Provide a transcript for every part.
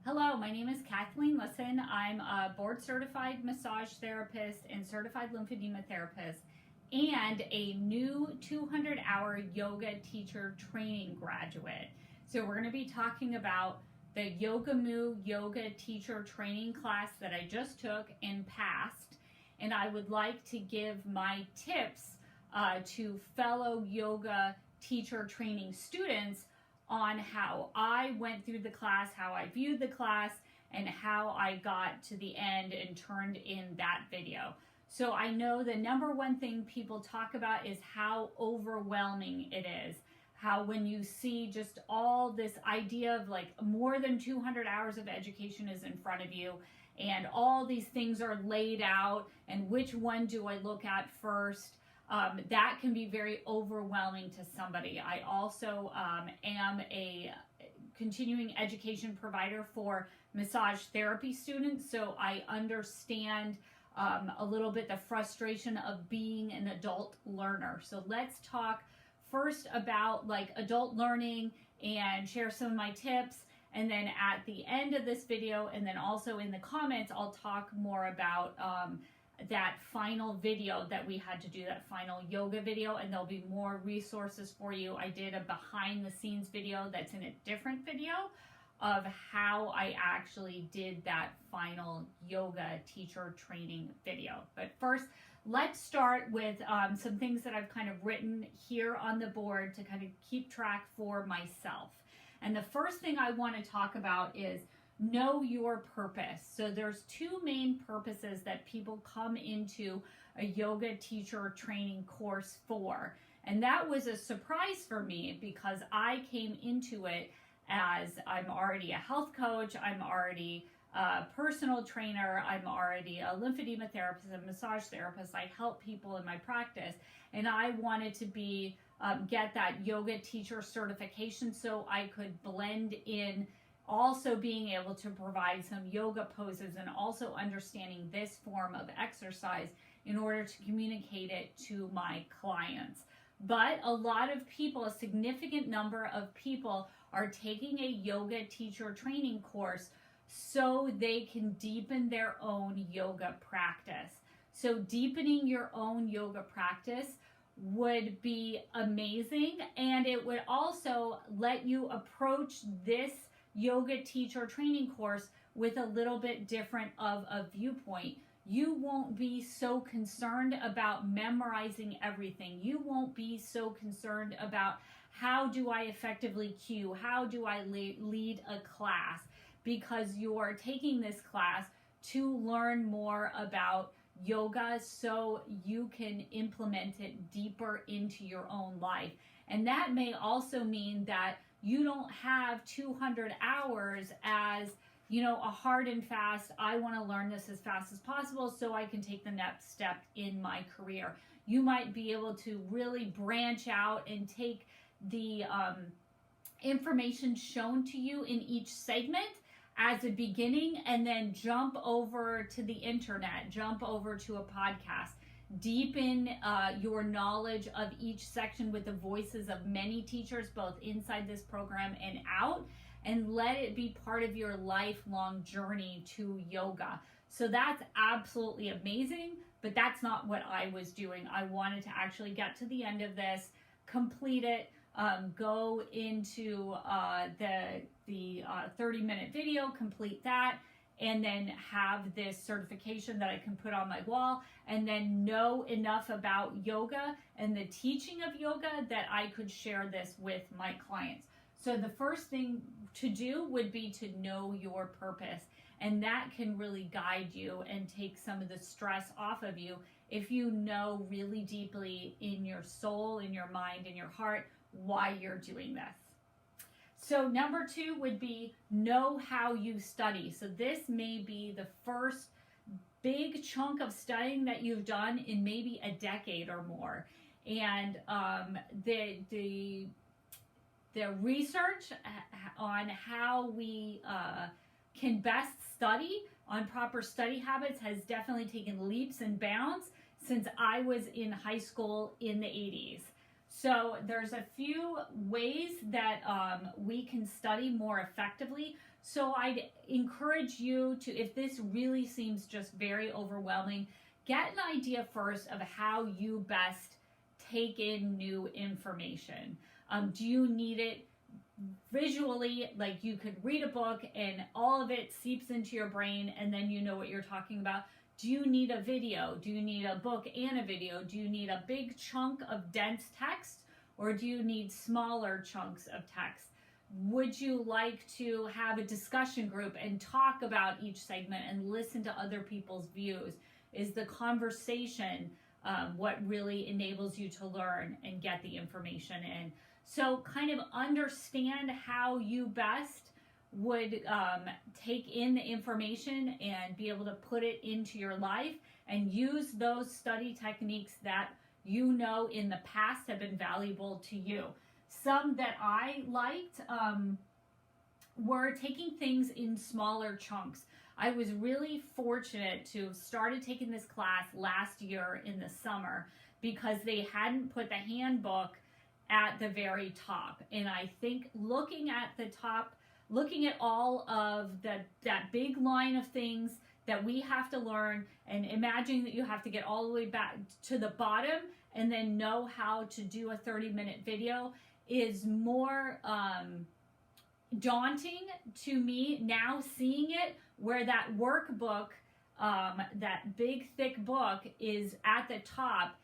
Hello, my name is Kathleen Lisson. I'm a board certified massage therapist and certified lymphedema therapist and a new 200-hour yoga teacher training graduate. So we're going to be talking about the Yogamu yoga teacher training class that I just took and passed. And I would like to give my tips to fellow yoga teacher training students on how I went through the class, how I viewed the class, and how I got to the end and turned in that video. So I know the number one thing people talk about is how overwhelming it is. How when you see just all this idea of like more than 200 hours of education is in front of you, and all these things are laid out, and which one do I look at first? That can be very overwhelming to somebody. I also am a continuing education provider for massage therapy students, so I understand a little bit the frustration of being an adult learner. So let's talk first about like adult learning and share some of my tips, and then at the end of this video and then also in the comments I'll talk more about that final video that we had to do, that final yoga video, and there'll be more resources for you. I did a behind the scenes video that's in a different video of how I actually did that final yoga teacher training video. But first, let's start with some things that I've kind of written here on the board to kind of keep track for myself. And the first thing I want to talk about is know your purpose. So there's two main purposes that people come into a yoga teacher training course for. And that was a surprise for me because I came into it as I'm already a health coach, I'm already a personal trainer, I'm already a lymphedema therapist, a massage therapist. I help people in my practice, and I wanted to be get that yoga teacher certification so I could blend in also being able to provide some yoga poses and also understanding this form of exercise in order to communicate it to my clients. But a lot of people, a significant number of people, are taking a yoga teacher training course so they can deepen their own yoga practice. So deepening your own yoga practice would be amazing, and it would also let you approach this yoga teacher training course with a little bit different of a viewpoint. You won't be so concerned about memorizing everything. You won't be so concerned about how do I effectively cue, how do I lead a class, because you are taking this class to learn more about yoga so you can implement it deeper into your own life. And that may also mean that you don't have 200 hours as, a hard and fast, I want to learn this as fast as possible so I can take the next step in my career. You might be able to really branch out and take the information shown to you in each segment as a beginning and then jump over to the internet, jump over to a podcast. Deepen your knowledge of each section with the voices of many teachers, both inside this program and out, and let it be part of your lifelong journey to yoga. So that's absolutely amazing, but that's not what I was doing. I wanted to actually get to the end of this, complete it, go into the 30-minute video, complete that, and then have this certification that I can put on my wall, and then know enough about yoga and the teaching of yoga that I could share this with my clients. So the first thing to do would be to know your purpose, and that can really guide you and take some of the stress off of you if you know really deeply in your soul, in your mind, in your heart why you're doing this. So number two would be know how you study. So this may be the first big chunk of studying that you've done in maybe a decade or more. And the research on how we can best study on proper study habits has definitely taken leaps and bounds since I was in high school in the 80s. So there's a few ways that we can study more effectively. So I'd encourage you to, if this really seems just very overwhelming, get an idea first of how you best take in new information. Do you need it visually, like you could read a book and all of it seeps into your brain and then you know what you're talking about? Do you need a video? Do you need a book and a video? Do you need a big chunk of dense text, or do you need smaller chunks of text? Would you like to have a discussion group and talk about each segment and listen to other people's views? Is the conversation what really enables you to learn and get the information in? So kind of understand how you best would take in the information and be able to put it into your life and use those study techniques that you know in the past have been valuable to you. Some that I liked were taking things in smaller chunks. I was really fortunate to have started taking this class last year in the summer because they hadn't put the handbook at the very top. And I think looking at the top, looking at all of that big line of things that we have to learn, and imagining that you have to get all the way back to the bottom and then know how to do a 30-minute video is more daunting to me now, seeing it where that workbook, that big thick book, is at the top.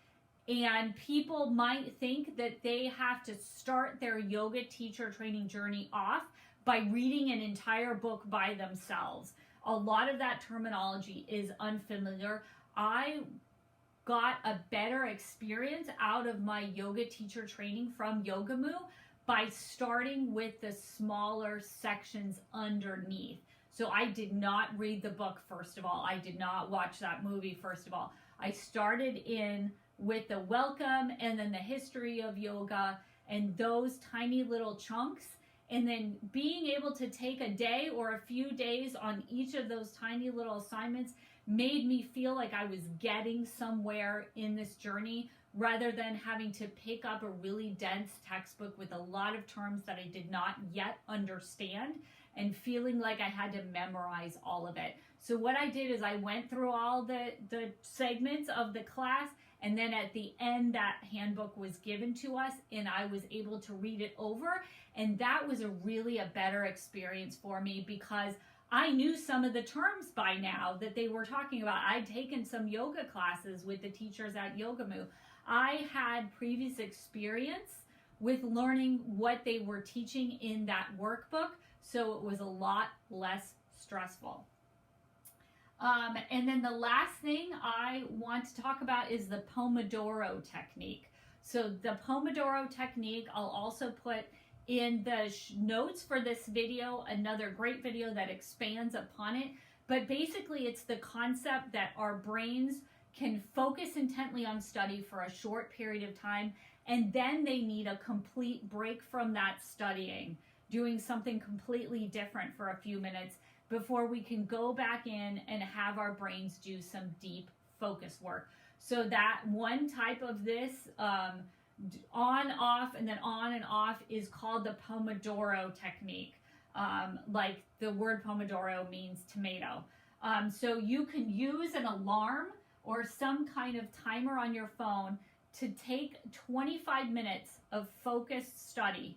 And people might think that they have to start their yoga teacher training journey off by reading an entire book by themselves. A lot of that terminology is unfamiliar. I got a better experience out of my yoga teacher training from Yogamu by starting with the smaller sections underneath. So I did not read the book, first of all. I did not watch that movie, first of all. I started in with the welcome and then the history of yoga and those tiny little chunks, and then being able to take a day or a few days on each of those tiny little assignments made me feel like I was getting somewhere in this journey rather than having to pick up a really dense textbook with a lot of terms that I did not yet understand and feeling like I had to memorize all of it. So what I did is I went through all the segments of the class, and then at the end that handbook was given to us and I was able to read it over, and that was a better experience for me because I knew some of the terms by now that they were talking about. I'd taken some yoga classes with the teachers at Yogamu. I had previous experience with learning what they were teaching in that workbook, so it was a lot less stressful. And then the last thing I want to talk about is the Pomodoro Technique. So the Pomodoro Technique, I'll also put in the notes for this video, another great video that expands upon it. But basically it's the concept that our brains can focus intently on study for a short period of time, and then they need a complete break from that studying, doing something completely different for a few minutes before we can go back in and have our brains do some deep focus work. So that one type of this on, off, and then on and off is called the Pomodoro Technique. Like the word Pomodoro means tomato. So you can use an alarm or some kind of timer on your phone to take 25 minutes of focused study.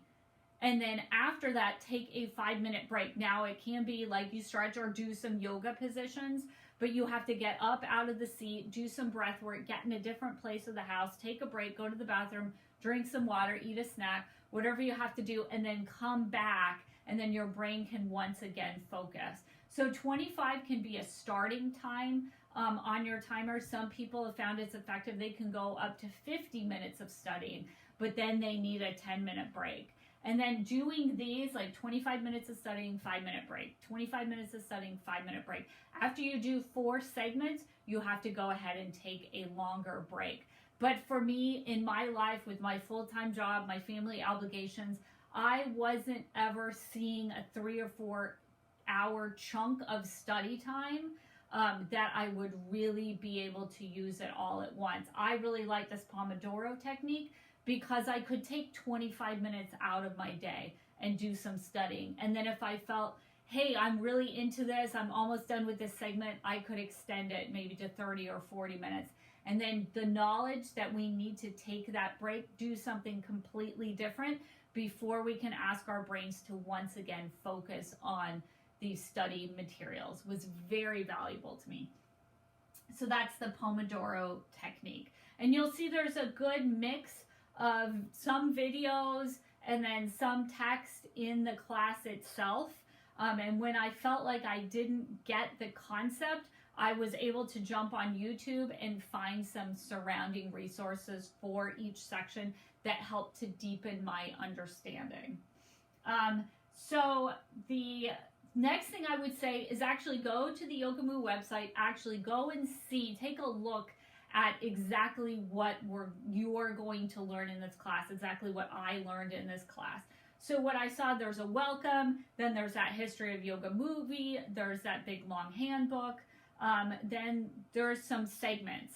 And then after that, take a 5-minute break. Now it can be like you stretch or do some yoga positions, but you have to get up out of the seat, do some breath work, get in a different place of the house, take a break, go to the bathroom, drink some water, eat a snack, whatever you have to do, and then come back, and then your brain can once again focus. So 25 can be a starting time on your timer. Some people have found it's effective. They can go up to 50 minutes of studying, but then they need a 10-minute break. And then doing these, like 25 minutes of studying, 5-minute break, 25 minutes of studying, 5-minute break. After you do 4 segments, you have to go ahead and take a longer break. But for me, in my life, with my full-time job, my family obligations, I wasn't ever seeing a 3 or 4 hour chunk of study time that I would really be able to use it all at once. I really like this Pomodoro technique because I could take 25 minutes out of my day and do some studying. And then if I felt, hey, I'm really into this, I'm almost done with this segment, I could extend it maybe to 30 or 40 minutes. And then the knowledge that we need to take that break, do something completely different before we can ask our brains to once again focus on these study materials was very valuable to me. So that's the Pomodoro Technique. And you'll see there's a good mix of some videos and then some text in the class itself. And when I felt like I didn't get the concept, I was able to jump on YouTube and find some surrounding resources for each section that helped to deepen my understanding. So the next thing I would say is actually go to the Yogamu website, actually go and see, take a look at exactly what you're going to learn in this class, exactly what I learned in this class. So what I saw, there's a welcome, then there's that history of yoga movie, there's that big long handbook, then there's some segments,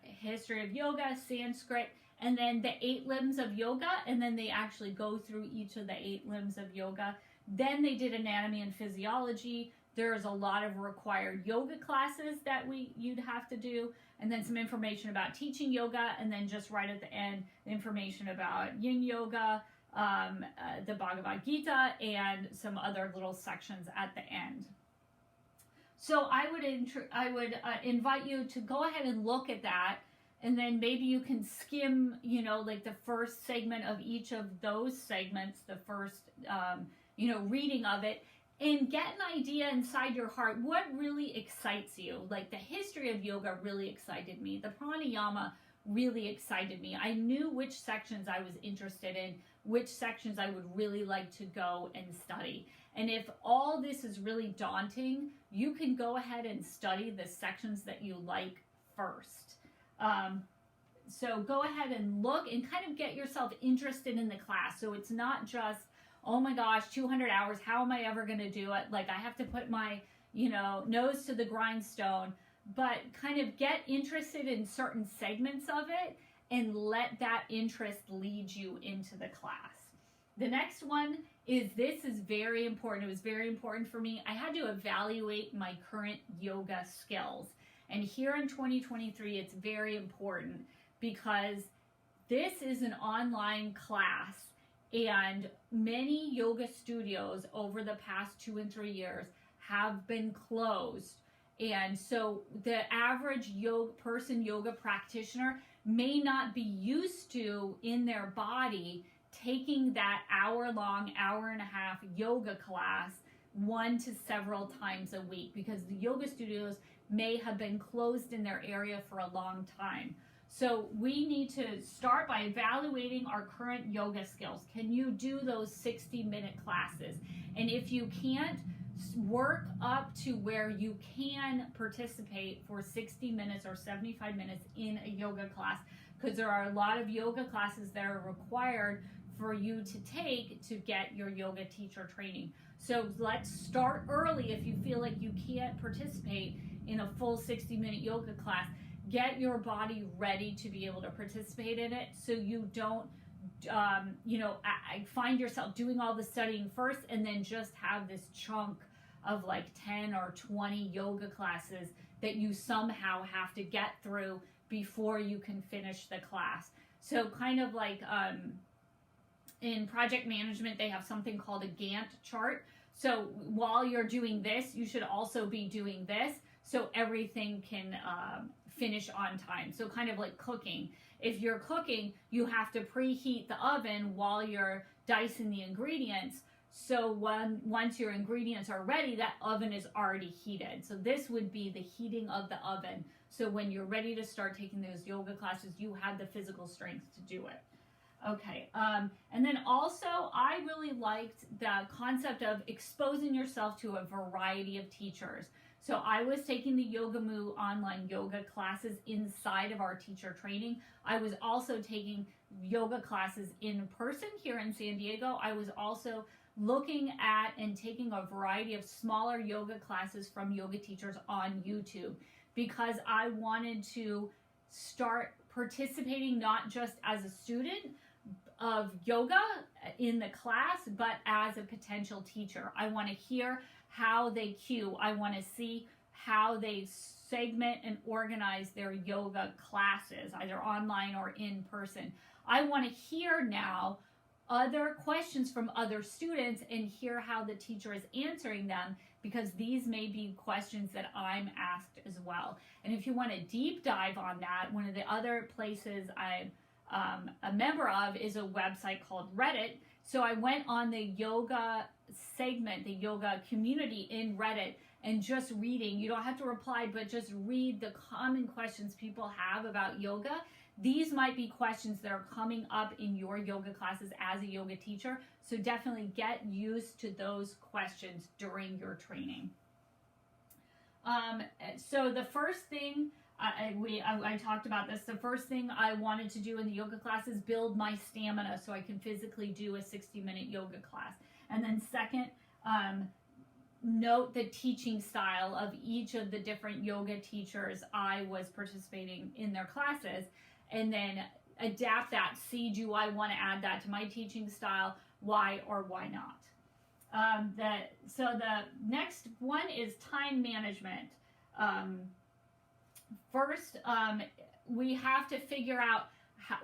history of yoga, Sanskrit, and then the 8 limbs of yoga, and then they actually go through each of the 8 limbs of yoga. Then they did anatomy and physiology. There's a lot of required yoga classes that you'd have to do, and then some information about teaching yoga, and then just right at the end, information about yin yoga, the Bhagavad Gita, and some other little sections at the end. So I would invite you to go ahead and look at that, and then maybe you can skim, like the first segment of each of those segments, the first, reading of it, and get an idea inside your heart what really excites you. Like the history of yoga really excited me. The pranayama really excited me. I knew which sections I was interested in, which sections I would really like to go and study. And if all this is really daunting, you can go ahead and study the sections that you like first. So go ahead and look and kind of get yourself interested in the class. So it's not just, oh my gosh, 200 hours, how am I ever going to do it? Like I have to put my, nose to the grindstone, but kind of get interested in certain segments of it and let that interest lead you into the class. The next one is, this is very important. It was very important for me. I had to evaluate my current yoga skills. And here in 2023, it's very important because this is an online class, and many yoga studios over the past 2 and 3 years have been closed. And so the average yoga practitioner may not be used to, in their body, taking that hour-long, hour-and-a-half yoga class 1 to several times a week, because the yoga studios may have been closed in their area for a long time. So we need to start by evaluating our current yoga skills. Can you do those 60-minute classes? And if you can't, work up to where you can participate for 60 minutes or 75 minutes in a yoga class, because there are a lot of yoga classes that are required for you to take to get your yoga teacher training. So let's start early. If you feel like you can't participate in a full 60-minute yoga class, get your body ready to be able to participate in it, so you don't find yourself doing all the studying first and then just have this chunk of like 10 or 20 yoga classes that you somehow have to get through before you can finish the class. So kind of like in project management, they have something called a Gantt chart. So while you're doing this, you should also be doing this, so everything can finish on time. So kind of like cooking. If you're cooking, you have to preheat the oven while you're dicing the ingredients. So once your ingredients are ready, that oven is already heated. So this would be the heating of the oven. So when you're ready to start taking those yoga classes, you have the physical strength to do it. Okay, and then also I really liked the concept of exposing yourself to a variety of teachers. So I was taking the Yogamu online yoga classes inside of our teacher training. I was also taking yoga classes in person here in San Diego. I was also looking at and taking a variety of smaller yoga classes from yoga teachers on YouTube, because I wanted to start participating not just as a student of yoga in the class, but as a potential teacher. I want to hear how they cue. I want to see how they segment and organize their yoga classes, either online or in person. I want to hear now other questions from other students and hear how the teacher is answering them, because these may be questions that I'm asked as well. And if you want a deep dive on that, one of the other places I'm a member of is a website called Reddit. So I went on the yoga segment, the yoga community in Reddit, and just reading. You don't have to reply, but just read the common questions people have about yoga. These might be questions that are coming up in your yoga classes as a yoga teacher. So definitely get used to those questions during your training. So the first thing, I talked about this, the first thing I wanted to do in the yoga class is build my stamina so I can physically do a 60-minute yoga class. And then second, note the teaching style of each of the different yoga teachers I was participating in their classes, and then adapt that. See, do I want to add that to my teaching style? Why or why not? So the next one is time management. First, we have to figure out how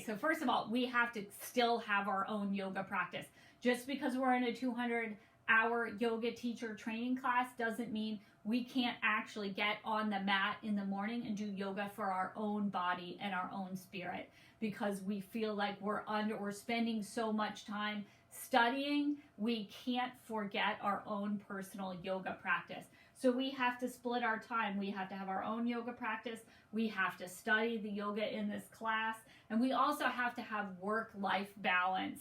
so first of all, we have to still have our own yoga practice. Just because we're in a 200-hour yoga teacher training class doesn't mean we can't actually get on the mat in the morning and do yoga for our own body and our own spirit, because we feel like we're spending so much time studying, we can't forget our own personal yoga practice. So we have to split our time. We have to have our own yoga practice. We have to study the yoga in this class. And we also have to have work-life balance.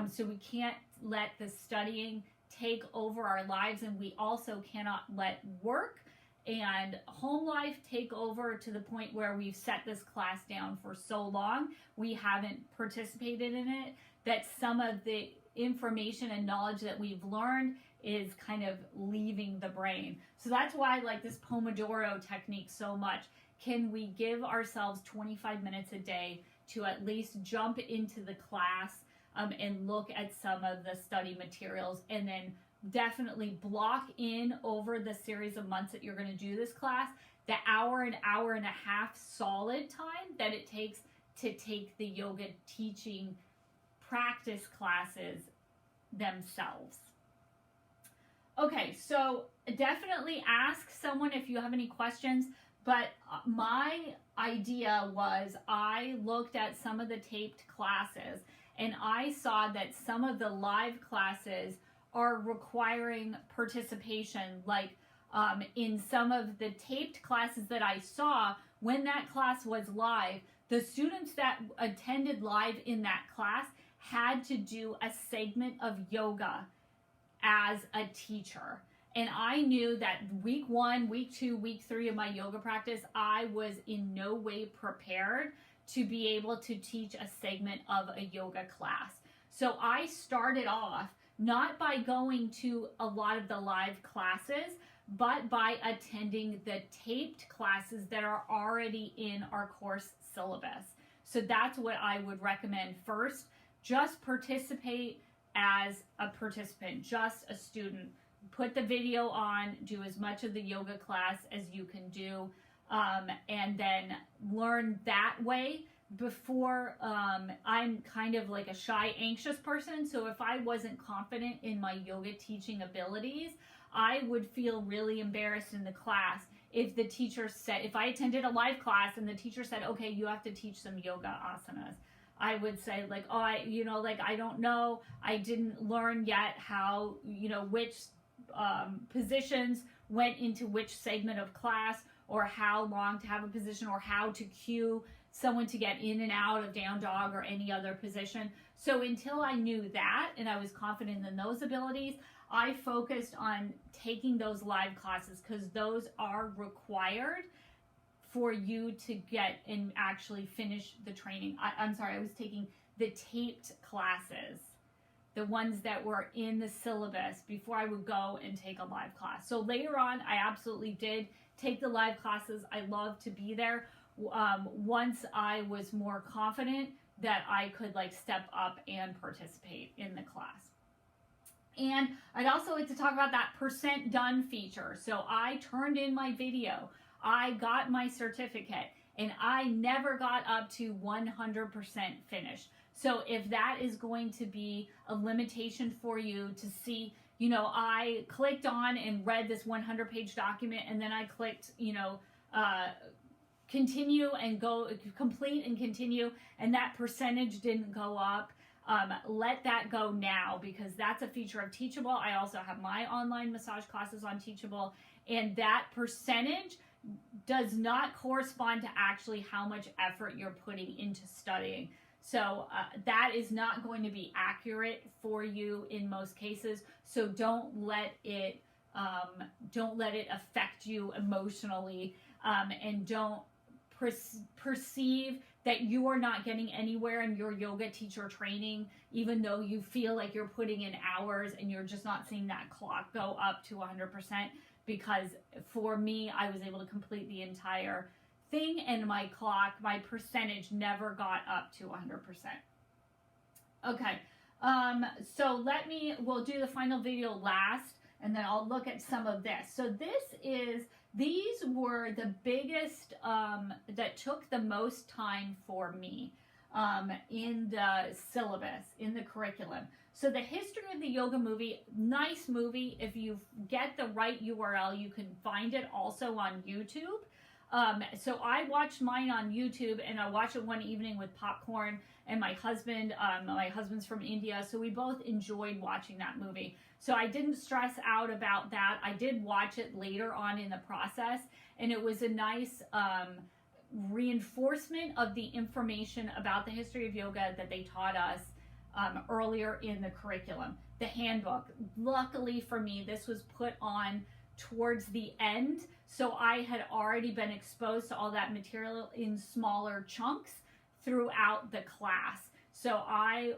So we can't let the studying take over our lives, and we also cannot let work and home life take over to the point where we've set this class down for so long, we haven't participated in it, that some of the information and knowledge that we've learned is kind of leaving the brain. So that's why I like this Pomodoro technique so much. Can we give ourselves 25 minutes a day to at least jump into the class and look at some of the study materials, and then definitely block in over the series of months that you're going to do this class the hour and a half solid time that it takes to take the yoga teaching practice classes themselves. Okay, so definitely ask someone if you have any questions, but my idea was I looked at some of the taped classes and I saw that some of the live classes are requiring participation. Like in some of the taped classes that I saw, when that class was live, the students that attended live in that class had to do a segment of yoga as a teacher. And I knew that week 1, week 2, week 3 of my yoga practice, I was in no way prepared to be able to teach a segment of a yoga class. So I started off not by going to a lot of the live classes, but by attending the taped classes that are already in our course syllabus. So that's what I would recommend. First, just participate as a participant, just a student. Put the video on, do as much of the yoga class as you can do, and then learn that way. Before, I'm kind of like a shy, anxious person, so if I wasn't confident in my yoga teaching abilities, I would feel really embarrassed in the class if the teacher said, if I attended a live class and the teacher said, okay, you have to teach some yoga asanas. I would say like, oh, I don't know. I didn't learn yet how, which positions went into which segment of class, or how long to have a position, or how to cue someone to get in and out of down dog or any other position. So until I knew that and I was confident in those abilities, I focused on taking those live classes because those are required for you to get and actually finish the training. I was taking the taped classes, the ones that were in the syllabus, before I would go and take a live class. So later on, I absolutely did take the live classes. I love to be there. once I was more confident that I could like step up and participate in the class. And I'd also like to talk about that percent done feature. So I turned in my video, I got my certificate, and I never got up to 100% finished. So if that is going to be a limitation for you to see, you know, I clicked on and read this 100-page document, and then I clicked, you know, continue and go complete and continue, and that percentage didn't go up. Let that go now, because that's a feature of Teachable. I also have my online massage classes on Teachable, and that percentage does not correspond to actually how much effort you're putting into studying. So that is not going to be accurate for you in most cases. So don't let it affect you emotionally, and don't perceive that you are not getting anywhere in your yoga teacher training, even though you feel like you're putting in hours and you're just not seeing that clock go up to 100%. Because for me, I was able to complete the entire thing, and my percentage never got up to 100%. Okay, so we'll do the final video last, and then I'll look at some of this. So these were the biggest, that took the most time for me in the syllabus, in the curriculum. So the history of the yoga movie, nice movie. If you get the right URL, you can find it also on YouTube. So I watched mine on YouTube, and I watched it one evening with popcorn and my husband's from India, so we both enjoyed watching that movie. So I didn't stress out about that. I did watch it later on in the process, and it was a nice reinforcement of the information about the history of yoga that they taught us earlier in the curriculum. The handbook, luckily for me, this was put on towards the end, so I had already been exposed to all that material in smaller chunks throughout the class. So I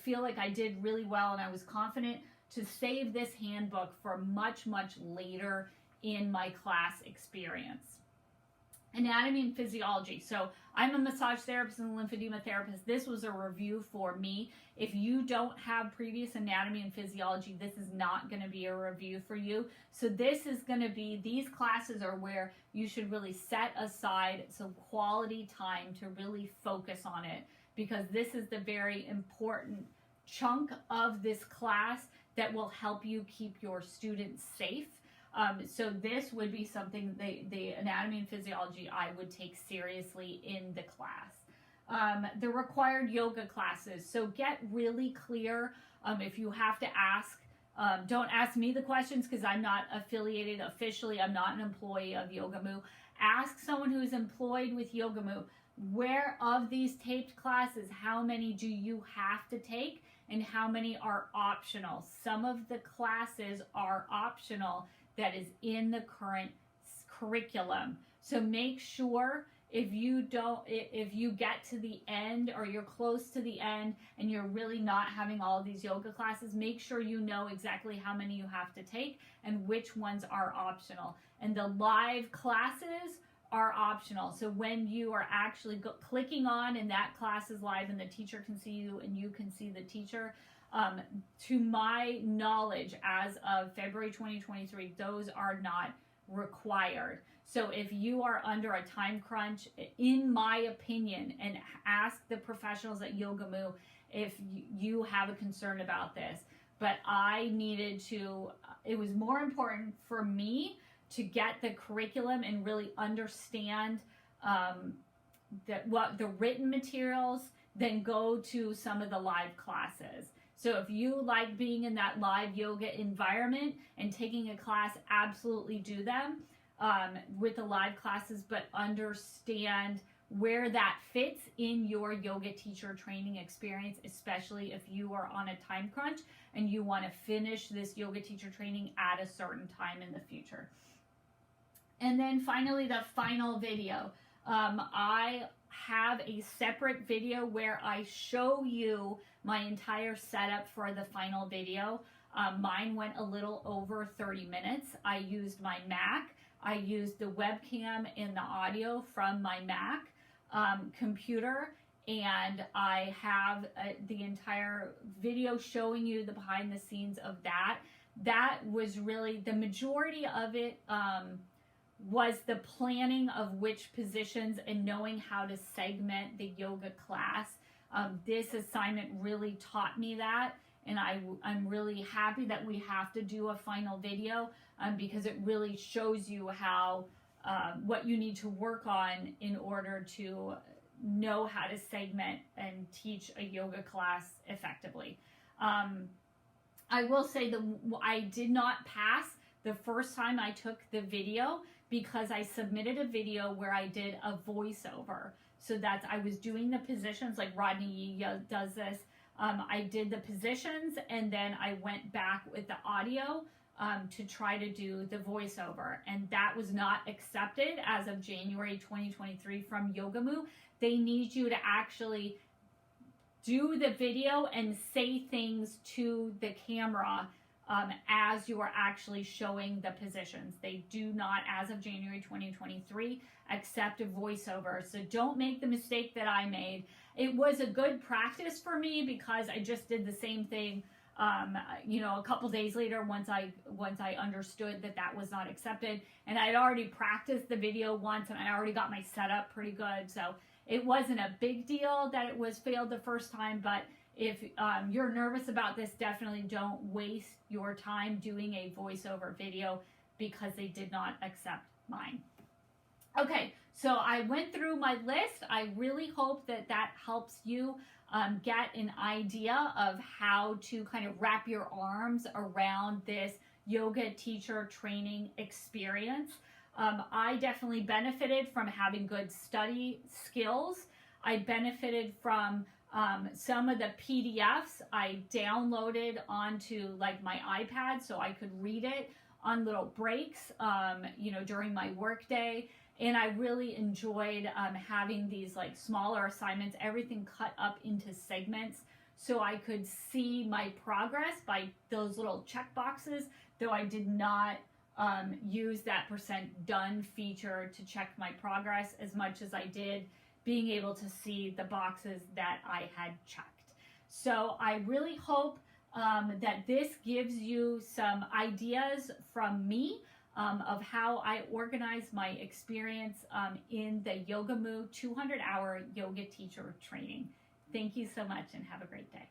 feel like I did really well, and I was confident to save this handbook for much, much later in my class experience. Anatomy and Physiology. So I'm a massage therapist and a lymphedema therapist. This was a review for me. If you don't have previous anatomy and physiology, this is not going to be a review for you. So this is going to be, these classes are where you should really set aside some quality time to really focus on it, because this is the very important chunk of this class that will help you keep your students safe. So this would be something, the anatomy and physiology, I would take seriously in the class. The required yoga classes. So get really clear. If you have to ask, don't ask me the questions, because I'm not affiliated officially. I'm not an employee of Yogamu. Ask someone who's employed with Yogamu, where of these taped classes, how many do you have to take and how many are optional? Some of the classes are optional that is in the current curriculum. So make sure if you get to the end, or you're close to the end and you're really not having all of these yoga classes, make sure you know exactly how many you have to take and which ones are optional. And the live classes are optional. So when you are actually clicking on and that class is live and the teacher can see you and you can see the teacher, to my knowledge, as of February 2023, those are not required. So if you are under a time crunch, in my opinion, and ask the professionals at Yogamu if you have a concern about this. But I needed to, it was more important for me to get the curriculum and really understand what the written materials, then go to some of the live classes. So if you like being in that live yoga environment and taking a class, absolutely do them with the live classes, but understand where that fits in your yoga teacher training experience, especially if you are on a time crunch and you want to finish this yoga teacher training at a certain time in the future. And then finally, the final video. I have a separate video where I show you my entire setup for the final video. Mine went a little over 30 minutes. I used my Mac. I used the webcam and the audio from my Mac computer, and I have the entire video showing you the behind the scenes of that. That was really, the majority of it was the planning of which positions and knowing how to segment the yoga class. This assignment really taught me that, and I'm really happy that we have to do a final video because it really shows you how what you need to work on in order to know how to segment and teach a yoga class effectively. I will say that I did not pass the first time I took the video because I submitted a video where I did a voiceover. So that's, I was doing the positions like Rodney does this. I did the positions and then I went back with the audio to try to do the voiceover. And that was not accepted as of January 2023 from Yogamu. They need you to actually do the video and say things to the camera as you are actually showing the positions. They do not, as of January 2023, accept a voiceover. So don't make the mistake that I made. It was a good practice for me because I just did the same thing, you know, a couple days later once I understood that that was not accepted. And I'd already practiced the video once and I already got my setup pretty good. So it wasn't a big deal that it was failed the first time, but if you're nervous about this, definitely don't waste your time doing a voiceover video because they did not accept mine. Okay, so I went through my list. I really hope that that helps you get an idea of how to kind of wrap your arms around this yoga teacher training experience. I definitely benefited from having good study skills. I benefited from some of the PDFs I downloaded onto like my iPad so I could read it on little breaks, you know, during my work day. And I really enjoyed having these like smaller assignments, everything cut up into segments so I could see my progress by those little check boxes, though I did not use that % done feature to check my progress as much as I did being able to see the boxes that I had checked. So I really hope that this gives you some ideas from me of how I organize my experience in the Yogamu 200-hour yoga teacher training. Thank you so much and have a great day.